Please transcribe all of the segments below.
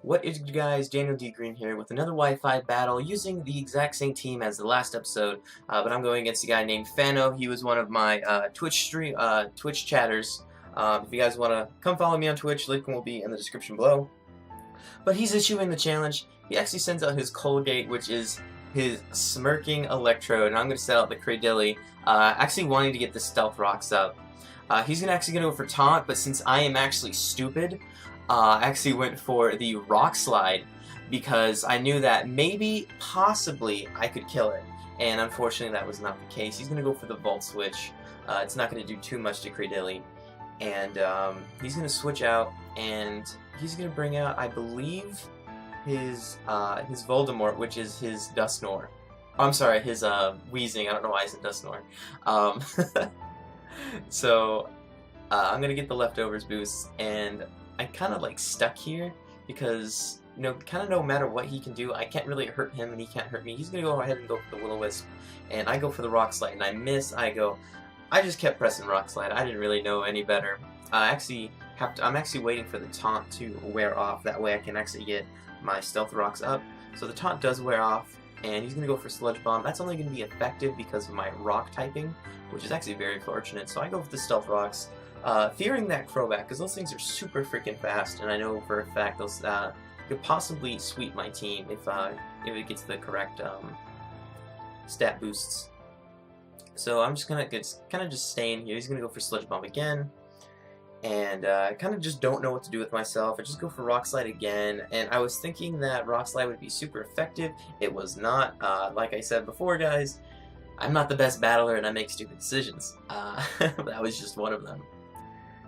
What is good, guys? Daniel D. Green here with another Wi-Fi battle using the exact same team as the last episode, but I'm going against a guy named Fano. He was one of my Twitch chatters. If you guys want to come follow me on Twitch, link will be in the description below. But he's issuing the challenge. He actually sends out his Colgate, which is his smirking electrode, and I'm going to set out the Cradilly, actually wanting to get the stealth rocks up. He's actually going to go for taunt, but since I am actually stupid, I actually went for the rock slide because I knew that maybe, possibly, I could kill it. And unfortunately that was not the case. He's going to go for the Volt Switch. It's not going to do too much to Cradilly. And he's going to switch out, and he's going to bring out, I believe, his Voldemort, which is his Dusknoir. Oh, I'm sorry, his Wheezing. I don't know why I said Dusknoir. So I'm going to get the leftovers boost, and I kind of like stuck here because, you know, kind of no matter what he can do, I can't really hurt him and he can't hurt me. He's going to go ahead and go for the Will-O-Wisp, and I go for the Rock Slide, and I miss. I just kept pressing Rock Slide. I didn't really know any better. I'm actually waiting for the taunt to wear off. That way I can actually get my Stealth Rocks up. So the taunt does wear off, and he's going to go for Sludge Bomb. That's only going to be effective because of my Rock typing, which is actually very fortunate. So I go for the Stealth Rocks. Fearing that Crobat, because those things are super freaking fast, and I know for a fact those could possibly sweep my team if it gets the correct stat boosts. So I'm just gonna kind of just stay in here. He's gonna go for Sludge Bomb again, and I kind of just don't know what to do with myself. I just go for Rock Slide again, and I was thinking that Rock Slide would be super effective. It was not. Like I said before, guys, I'm not the best battler, and I make stupid decisions. That was just one of them.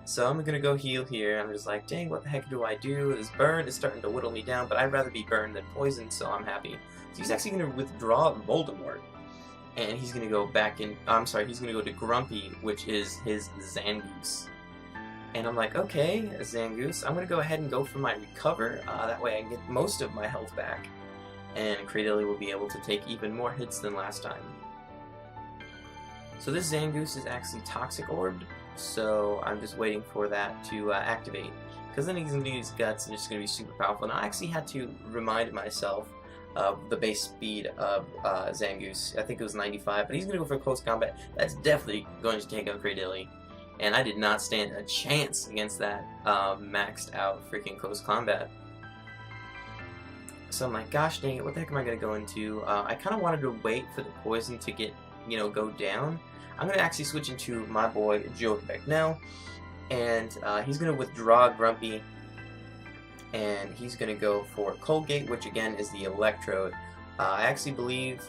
So I'm gonna go heal here. I'm just like, dang, what the heck do I do? This burn is starting to whittle me down, but I'd rather be burned than poisoned, so I'm happy. So he's actually gonna withdraw Voldemort, and he's gonna go back in. I'm sorry, he's gonna go to Grumpy, which is his Zangoose. And I'm like, okay, Zangoose, I'm gonna go ahead and go for my recover. That way I can get most of my health back, and Cradilly will be able to take even more hits than last time. So this Zangoose is actually Toxic Orbed. So I'm just waiting for that to activate, because then he's going to use Guts and it's going to be super powerful. And I actually had to remind myself of the base speed of Zangoose. I think it was 95, but he's going to go for close combat. That's definitely going to take out Cradilly, and I did not stand a chance against that maxed out freaking close combat. So I'm like, gosh dang it, what the heck am I going to go into? I kind of wanted to wait for the poison to get, go down. I'm going to actually switch into my boy Jokebeck now, and he's going to withdraw Grumpy, and he's going to go for Colgate, which again is the Electrode. I actually believe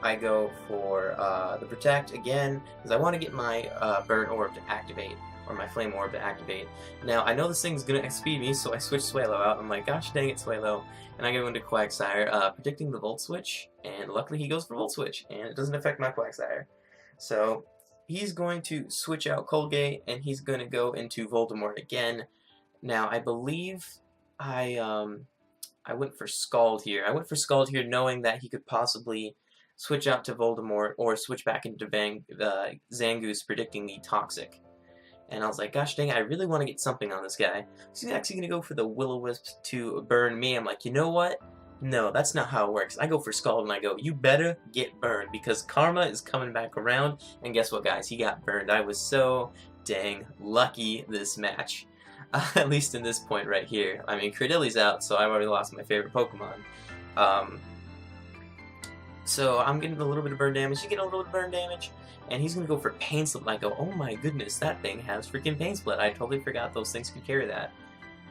I go for the Protect again, because I want to get my Burn Orb to activate, or my Flame Orb to activate. Now, I know this thing's going to XP me, so I switch Swalo out. I'm like, gosh dang it, Swalo. And I go into Quagsire, predicting the Volt Switch, and luckily he goes for Volt Switch, and it doesn't affect my Quagsire. So he's going to switch out Colgate, and he's going to go into Voldemort again. Now, I believe I went for Scald here. I went for Scald here knowing that he could possibly switch out to Voldemort or switch back into Zangoose, predicting the Toxic. And I was like, gosh dang, I really want to get something on this guy. So he's actually going to go for the Will-O-Wisp to burn me. I'm like, you know what? No, that's not how it works. I go for Scald and I go, you better get burned, because karma is coming back around. And guess what, guys? He got burned. I was so dang lucky this match. At least in this point right here. I mean, Cradilly's out, so I've already lost my favorite Pokemon. So I'm getting a little bit of burn damage. You get a little bit of burn damage. And he's going to go for Pain Split. And I go, oh my goodness, that thing has freaking Pain Split. I totally forgot those things could carry that.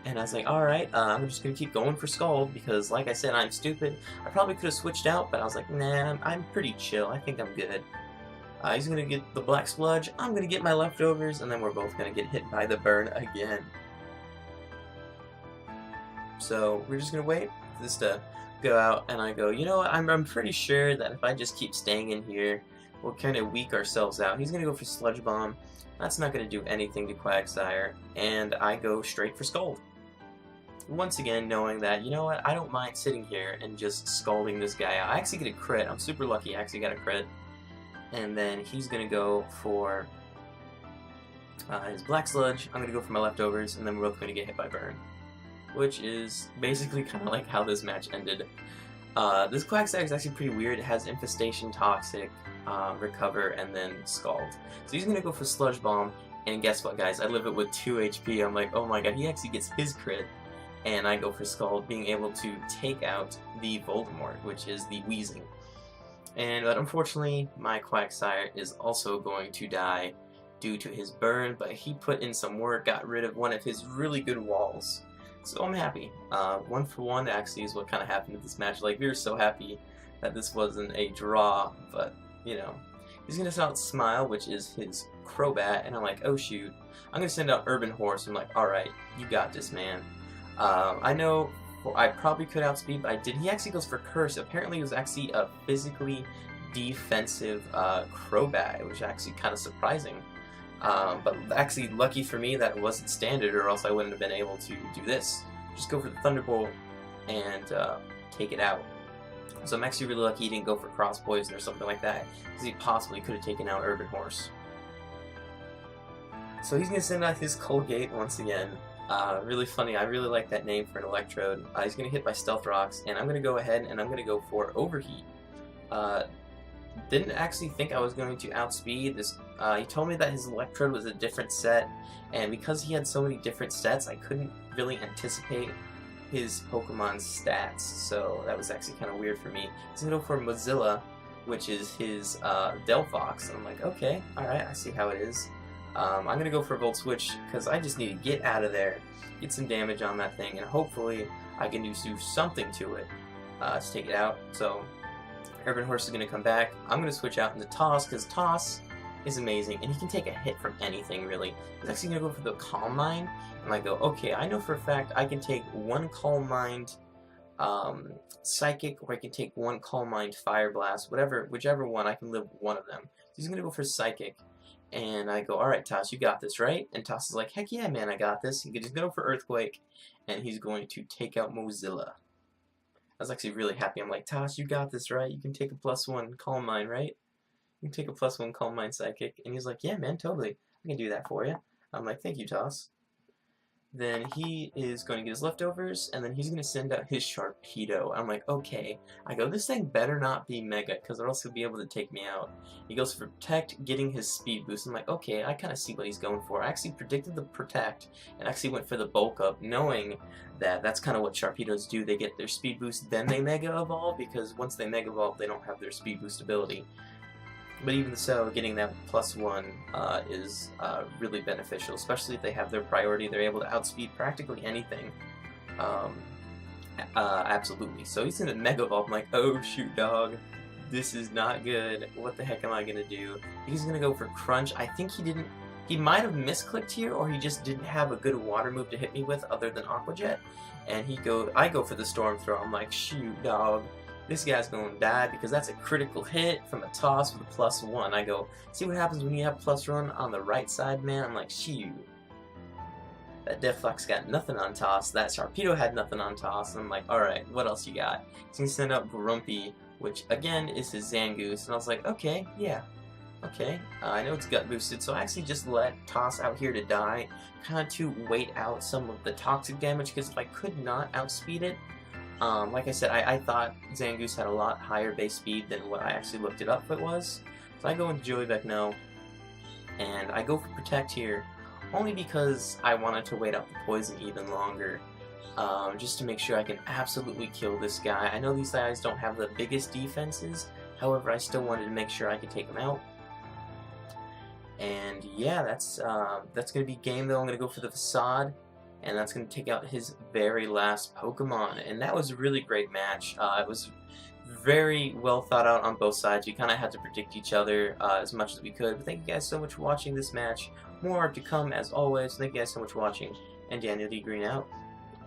And I was like, alright, I'm just going to keep going for Scald, because like I said, I'm stupid. I probably could have switched out, but I was like, nah, I'm pretty chill. I think I'm good. He's going to get the Black Sludge, I'm going to get my leftovers, and then we're both going to get hit by the burn again. So we're just going to wait for this to go out, and I go, you know what, I'm pretty sure that if I just keep staying in here, we'll kind of weak ourselves out. He's going to go for Sludge Bomb. That's not going to do anything to Quagsire, and I go straight for Scald. Once again, knowing that, you know what, I don't mind sitting here and just scalding this guy out. I actually get a crit. I'm super lucky. I actually got a crit. And then he's going to go for his Black Sludge. I'm going to go for my leftovers, and then we're both going to get hit by Burn. which is basically kind of like how this match ended. This Quagsire is actually pretty weird. It has Infestation, Toxic, Recover, and then Scald. So he's gonna go for Sludge Bomb, and guess what, guys? I live it with 2 HP. I'm like, oh my god, he actually gets his crit, and I go for Scald, being able to take out the Voldemort, which is the Wheezing. But unfortunately, my Quagsire is also going to die due to his burn, but he put in some work, got rid of one of his really good walls. So I'm happy. 1 for 1 actually is what kind of happened in this match. Like, we were so happy that this wasn't a draw, but, you know. He's going to send out Smile, which is his Crobat, and I'm like, oh shoot. I'm going to send out Urban Horse. I'm like, alright, you got this, man. I know I probably could outspeed, but I did. He actually goes for Curse. Apparently it was actually a physically defensive Crobat, which is actually kind of surprising. But actually lucky for me that it wasn't standard, or else I wouldn't have been able to do this. Just go for the Thunderbolt and take it out. So I'm actually really lucky he didn't go for Cross Poison or something like that, because he possibly could have taken out Urban Horse. So he's going to send out his Colgate once again. Really funny, I really like that name for an Electrode. He's going to hit by Stealth Rocks, and I'm going to go ahead and I'm going to go for Overheat. Didn't actually think I was going to outspeed this. He told me that his Electrode was a different set, and because he had so many different sets, I couldn't really anticipate his Pokemon's stats, so that was actually kind of weird for me. He's going to go for Mozilla, which is his Delphox, and I'm like, okay, alright, I see how it is. I'm going to go for Volt Switch, because I just need to get out of there, get some damage on that thing, and hopefully I can do something to it to take it out. So Urban Horse is going to come back. I'm going to switch out into Toss, because Toss is amazing, and he can take a hit from anything, really. He's actually going to go for the Calm Mind, and I go, okay, I know for a fact I can take 1 Calm Mind Psychic, or I can take 1 Calm Mind Fire Blast, whichever one, I can live one of them. So he's going to go for Psychic, and I go, alright, Toss, you got this, right? And Toss is like, heck yeah, man, I got this. He's going to go for Earthquake, and he's going to take out Mozilla. I was actually really happy. I'm like, Toss, you got this, right? You can take a +1 Calm Mind, right? You can take a +1 Calm Mind Psychic. And he's like, yeah, man, totally. I can do that for you. I'm like, thank you, Toss. Then he is going to get his leftovers, and then he's going to send out his Sharpedo. I'm like, okay. I go, this thing better not be Mega, because or else he'll be able to take me out. He goes for Protect, getting his Speed Boost. I'm like, okay, I kind of see what he's going for. I actually predicted the Protect, and actually went for the Bulk Up, knowing that that's kind of what Sharpedos do. They get their Speed Boost, then they Mega Evolve, because once they Mega Evolve, they don't have their Speed Boost ability. But even so, getting that +1 is really beneficial, especially if they have their priority. They're able to outspeed practically anything. Absolutely. So he's in a Mega Evolve. I'm like, oh shoot, dog. This is not good. What the heck am I going to do? He's going to go for Crunch. I think he might have misclicked here, or he just didn't have a good water move to hit me with other than Aqua Jet. And I go for the Storm Throw. I'm like, shoot, dog. This guy's going to die, because that's a critical hit from a Toss with a +1. I go, see what happens when you have +1 on the right side, man? I'm like, shoot. That Delphox got nothing on Toss. That Sharpedo had nothing on Toss. And I'm like, alright, what else you got? He's going to send out Grumpy, which again is his Zangoose. And I was like, okay, yeah. Okay, I know it's gut boosted, so I actually just let Toss out here to die, kind of to wait out some of the toxic damage, because if I could not outspeed it, like I said, I thought Zangoose had a lot higher base speed than what I actually looked it up it was. So I go into Joey Beckno, and I go for Protect here, only because I wanted to wait out the poison even longer, just to make sure I can absolutely kill this guy. I know these guys don't have the biggest defenses, however, I still wanted to make sure I could take them out. And yeah, that's going to be game though. I'm going to go for the Facade, and that's going to take out his very last Pokemon. And that was a really great match. It was very well thought out on both sides. We kind of had to predict each other as much as we could. But thank you guys so much for watching this match. More to come as always. Thank you guys so much for watching. And Daniel D. Green out.